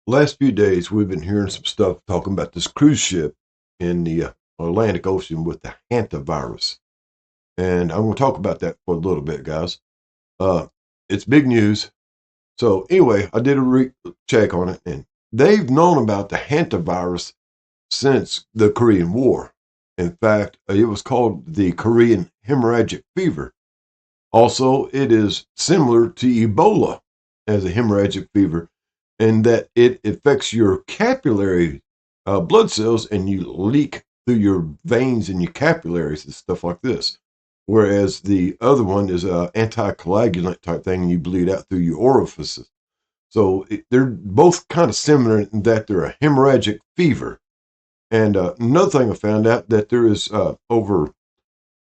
last few days we've been hearing some stuff talking about this cruise ship in the Atlantic Ocean with the Hanta virus. And I'm going to talk about that for a little bit, guys. Uh, it's big news. So anyway, I did a check on it, and they've known about the Hanta virus since the Korean War. In fact, it was called the Korean hemorrhagic fever. Also, it is similar to Ebola as a hemorrhagic fever in that it affects your capillary blood cells and you leak through your veins and your capillaries and stuff like this. Whereas the other one is an anticoagulant type thing and you bleed out through your orifices. So they're both kind of similar in that they're a hemorrhagic fever. And another thing I found out that there is over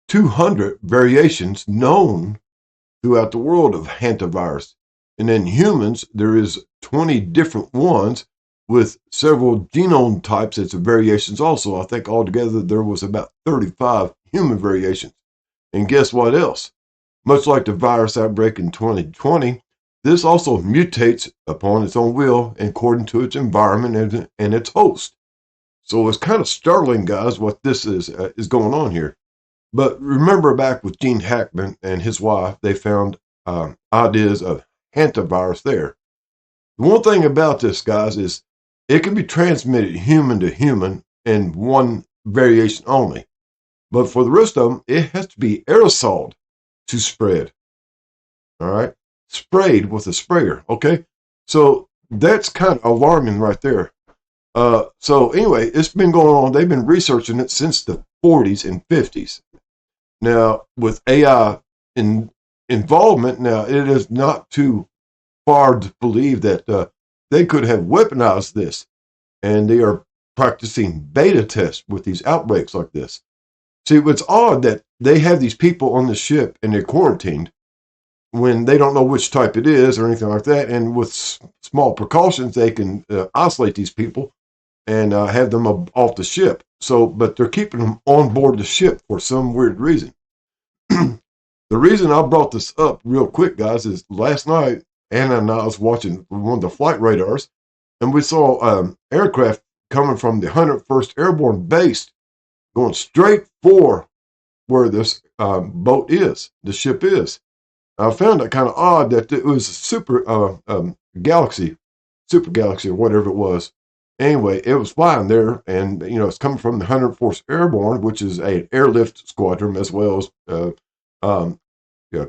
200 variations known throughout the world of hantavirus. And in humans, there is 20 different ones with several genome types as variations also. I think altogether there was about 35 human variations. And guess what else? Much like the virus outbreak in 2020, this also mutates upon its own will according to its environment and its host. So it's kind of startling, guys, what this is going on here. But remember back with Gene Hackman and his wife, they found ideas of hantavirus there. The one thing about this, guys, is it can be transmitted human to human in one variation only. But for the rest of them, it has to be aerosoled to spread. All right? Sprayed with a sprayer, okay? So that's kind of alarming right there. So anyway, it's been going on. They've been researching it since the 40s and 50s. Now, with AI involvement, now it is not too far to believe that they could have weaponized this. And they are practicing beta tests with these outbreaks like this. See, it's odd that they have these people on the ship and they're quarantined when they don't know which type it is or anything like that. And with small precautions, they can isolate these people and have them off the ship. So, but they're keeping them on board the ship for some weird reason. The reason I brought this up real quick, guys, is last night, Anna and I was watching one of the flight radars, and we saw aircraft coming from the 101st Airborne Base going straight for where this boat is, the ship is. I found it kind of odd that it was a super galaxy or whatever it was. Anyway, it was flying there, and it's coming from the 104th Airborne, which is an airlift squadron as well as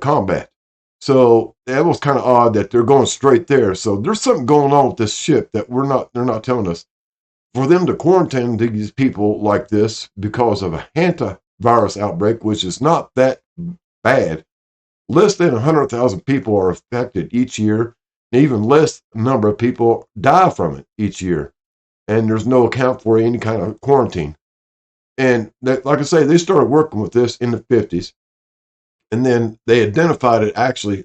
combat. So that was kind of odd that they're going straight there. So there's something going on with this ship that they're not telling us. For them to quarantine these people like this because of a hantavirus outbreak, which is not that bad, less than 100,000 people are affected each year, and even less number of people die from it each year. And there's no account for any kind of quarantine. And that, like I say, they started working with this in the 50s. And then they identified it actually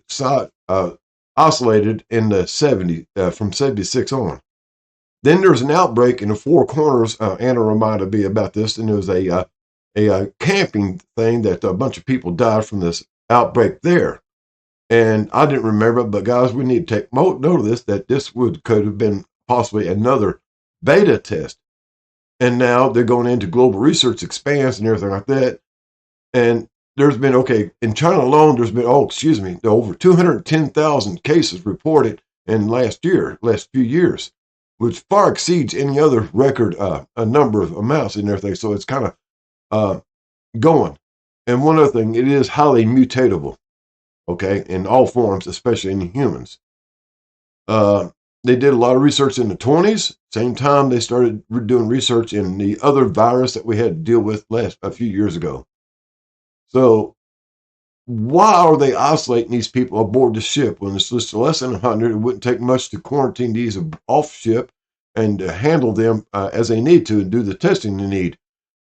isolated in the 70s, from 76 on. Then there's an outbreak in the Four Corners. Anna reminded me about this, and it was a camping thing that a bunch of people died from this outbreak there. And I didn't remember, but guys, we need to take note of this, that this could have been possibly another beta test. And now they're going into global research expands and everything like that. And there's been, in China alone, there's been, over 210,000 cases reported in last few years, which far exceeds any other record, a number of amounts and everything. So it's kind of going. And one other thing, it is highly mutatable, in all forms, especially in humans. They did a lot of research in the 20s. Same time, they started doing research in the other virus that we had to deal with a few years ago. So why are they isolating these people aboard the ship when it's just less than 100? It wouldn't take much to quarantine these off ship and to handle them as they need to and do the testing they need.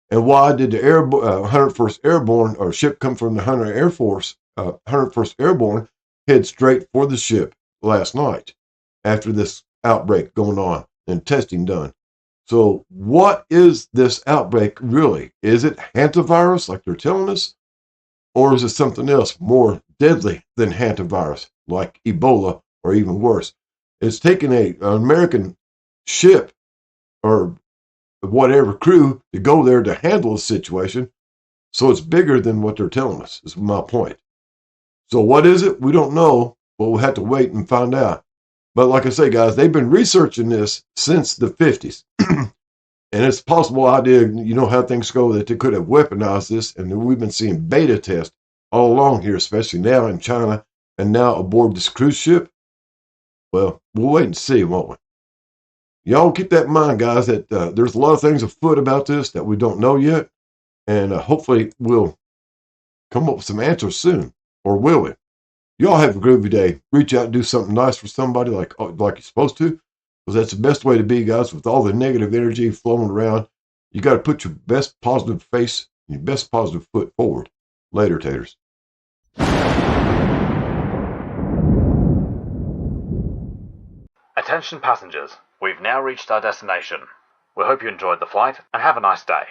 And why did the 101st Airborne or ship come from the 101st Airborne head straight for the ship last night after this outbreak going on and testing done? So what is this outbreak really? Is it hantavirus like they're telling us? Or is it something else more deadly than hantavirus like Ebola or even worse? It's taken an American ship or whatever crew to go there to handle the situation. So it's bigger than what they're telling us, is my point. So what is it? We don't know, but we'll have to wait and find out. But like I say, guys, they've been researching this since the 50s. And it's a possible idea, you know how things go, that they could have weaponized this. And we've been seeing beta tests all along here, especially now in China and now aboard this cruise ship. Well, we'll wait and see, won't we? Y'all keep that in mind, guys, that there's a lot of things afoot about this that we don't know yet. And hopefully we'll come up with some answers soon. Or will we? Y'all have a groovy day. Reach out and do something nice for somebody like you're supposed to. Because that's the best way to be, guys. With all the negative energy flowing around, you got to put your best positive face and your best positive foot forward. Later, taters. Attention passengers, we've now reached our destination. We hope you enjoyed the flight and have a nice day.